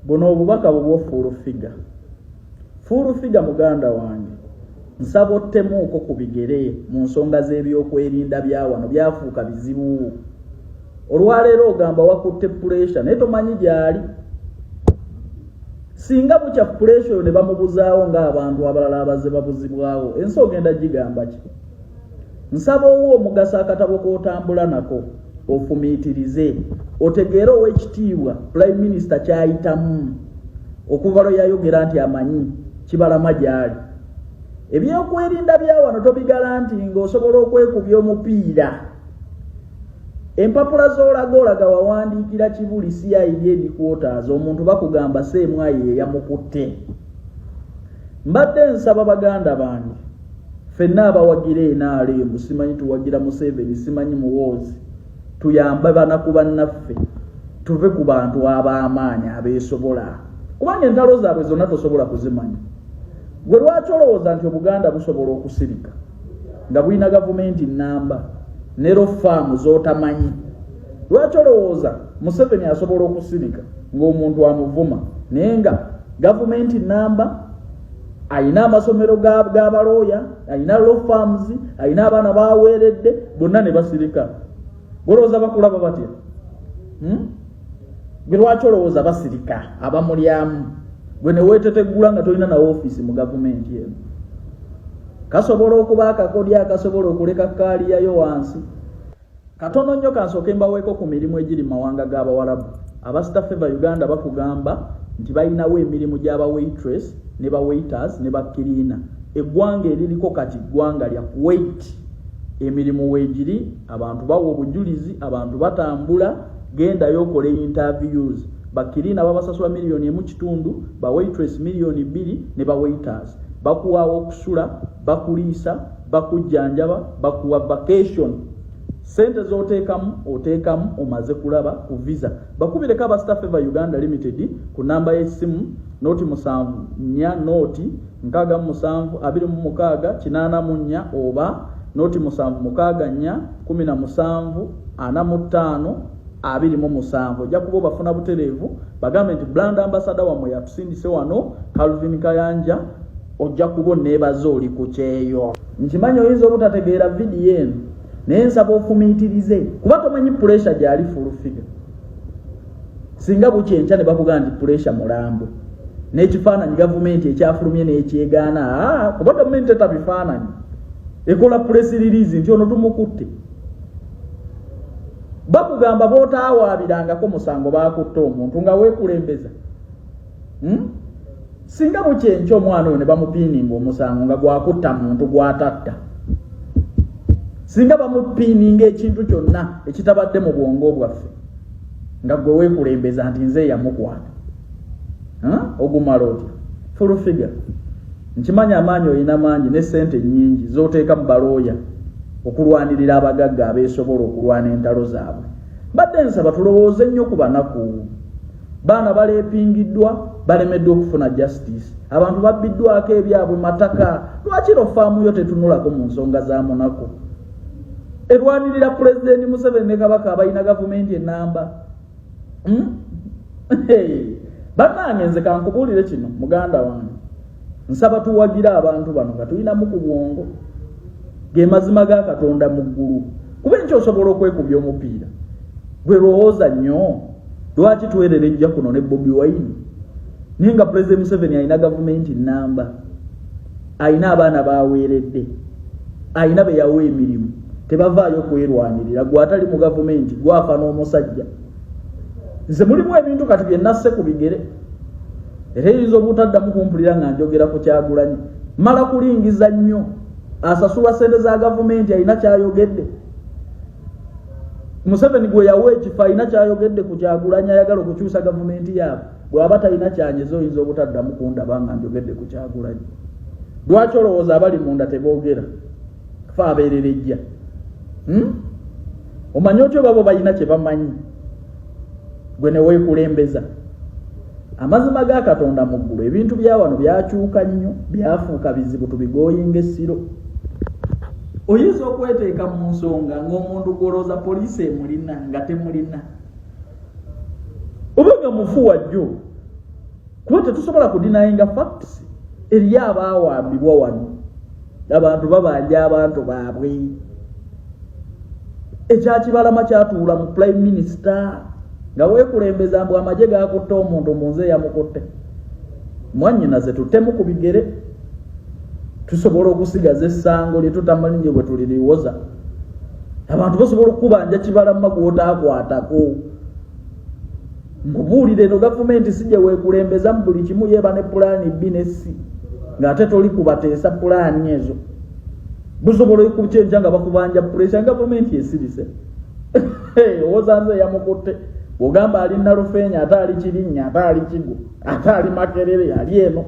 buno obubaka bwo full figure muganda wange nsaba ottemuuko ku bigere mu nsonga z'ebyokwerinda bya wano byafuuka bizibu. Olwaleero ogamba wakutte pressure naye tomanyi gyali. Singa bukya pressure ne bamubuzaawo ng'abantu abalala abazze babuzibwawo ensi ogenda gigamba ki? Nsaba owo omugasa akatabo k'otambula nako ofumiitirize otegeere ow'ekitiibwa Prime Minister kyayitamu okuva lwe yayogera nti amanyi kibalama gyali. Ebyokwerinda bya wano tobigala nti ng'osobola okwekubya omupiira. Empapula z'olaga wawandiikira Kibuli CID headquarters omuntu bakugamba Ssemwayi yamukutte. Mbadde nsaba baganda bange ffenna abawagire NRM simanyi tuwagira Museveni simanyi Muwoozi tuyambe banaku bannaffe tuve ku bantu ab'amaanyi abeesobola kubanga entalo zaabwe zonna tosobola kuzimanya. Gwe lwaki olowooza nti Obuganda busobola okusirika nga bulina gavumenti nnamba nero faamu z'otamanyi? Lwaki olowooza Museveni asobola okusirika ng'omuntu amuvuma naye nga gavumenti nnamba ayina amasomero g'abalooya ayina law firms ayina abaana baweeredde bonna ne basirika? Golowooza bakulaba batya? Gwe lwaki olowooza basirika abamulyamu gwe ne weetetegula nga tolina na ofiisi mu gavumenti eno? Kasobola okuba akakodya akasobola okuleka kaaliyayo wansi. Katono nnyo kansooke mbaweeko ku mirimu egiri mu mawanga g'Abawarabu. Abasitaffe Uganda bakugamba nti balinawo emirimu gy'aba waitress ne ba waiters ne ba cleaner. Eggwanga eririko kati ggwanga lya Kuwait. Emirimu weegiri abantu bawa obujulizi abantu batambula gendayo okole interviews. Ba cleaner babasasula $1.5 ba waitress $2 ne ba waiters bakuwaawo okusula bakuliisa bakujjanjaba bakuwa vacation. Sente z'oteekamu omaze kulaba ku visa. Bakubireko abasitaffe Uganda Limited ku namba y'essimu noti 74 noti 6726 oba noti 76 17 45 27. Ojja kuba bafuna butereevu bagambe nti brand ambassador wamwe yatusindise wano Calvin Kayanja ojja kuba neebaza oli ku kyeyo. Nkimanyi oyinza obutategeera vidiyo eno naye nsaba ofumiitirize kuba tomanyi pressure gyali full figure. Singa bukyenkya ne bakugamba nti pressure mulambwe n'ekifaananyi gavumenti ekyafulumye n'ekyegaana kuba gavumenti etabifaananyi ekola press release nti ono tumukutte. Bakugamba bootawaabirangako musango baakutte omuntu nga weekulembeza. Singa bukyenkya omwana oyo ne bamupiininga omusango nga gwakutta muntu gwatatta. Singa bamupiininga ekintu kyonna ekitabadde mu bwongo bwaffe nga gwe weekulembeza nti nze yamukwata. Ogumala otya full figure. Nkimanya amaanyi olina mangi ne ssente nnyingi z'oteeka mu balooya okulwanirira abagagga abeesobola okulwana entalo zaabwe. Badde nsaba tulowooze nnyo ku banaku. Baana baleepingiddwa balemeddwa okufuna justice. Abantu babbiddwako ebyabwe mataka. Lwaki lofaamu yo tetunulako mu nsonga za Monaco? Erwanirira Pulezidenti Museveni ne Kabaka abalina gavumenti ennamba. Bannange nze kankubuulire kino muganda wange. Nsaba tuwagira abantu bano nga tulinamu ku bwongo. Ge mazima ga Katonda mu ggulu. Kuba ekyo osobola okwekubya omupiira. Gwe lowooza nnyo. Lwaki tuweererejja kuno ne Bobi Wine? Naye nga Pulezidenti Museveni alina gavumenti nnamba. Alina abaana baweeredde. Alina be yawa emirimu. Tebavaayo kwerwanirira. Gwe atali mu gavumenti gwafa n'omusajja. Nze mulimu ebintu kati bye nasse ku bigere. Era eyinza obutaddamu kumpulira nga njogera ku Kyagulanyi. Mala kulingiza nnyo. Asasula ssente za gavumenti alina kyayogedde. Museveni gwe yawa ekifo alina kyayogedde ku Kyagulanyi ayagala okukyusa gavumenti yaabwe. Bw'aba talina kyanyiza oyinza obutaddamu kundaba nga njogedde ku Kyagulanyi. Lwaki olowooza abali munda teboogera? Fa abeererejja. Omanyi otyo babo balina kye bamanyi. Gwe ne weekulembeza. Amazima ga Katonda mu ggulu ebintu bya wano byakyuka nnyo byafuuka bizibu tubigooyinga essiro. Oyinza okweteeka mu nsonga ng'omuntu gwolooza poliisi emulina nga temulina. Oba nga mufu wajjo kuba tetusobola kudinayinga facts eri abaawambibwa wano abantu babanja abantu baabwe ekyakibalama kyatuula mu prime minister nga weekulembeza mbu amagye gakutte omuntu mu nze yamukutte mwannyinaze tutemu ku bigere tusobola okusigaza essango lyetutamanyi bwe tuliriwoza abantu basobola okukubanja kibalama gwotaakwatako nkubuulire eno gavumenti sijja weekulembeza mu buli kimu yeeba ne pulaani B ne C ng'ate toli kubateesa pulaani ezo busobola okukyenja nga bakubanja puresha gavumenti esirise owooza nze yamukutte bw'ogamba ali Nalufeenya ate ali Kirinnya ate ali Kigo ate ali Makerere ali eno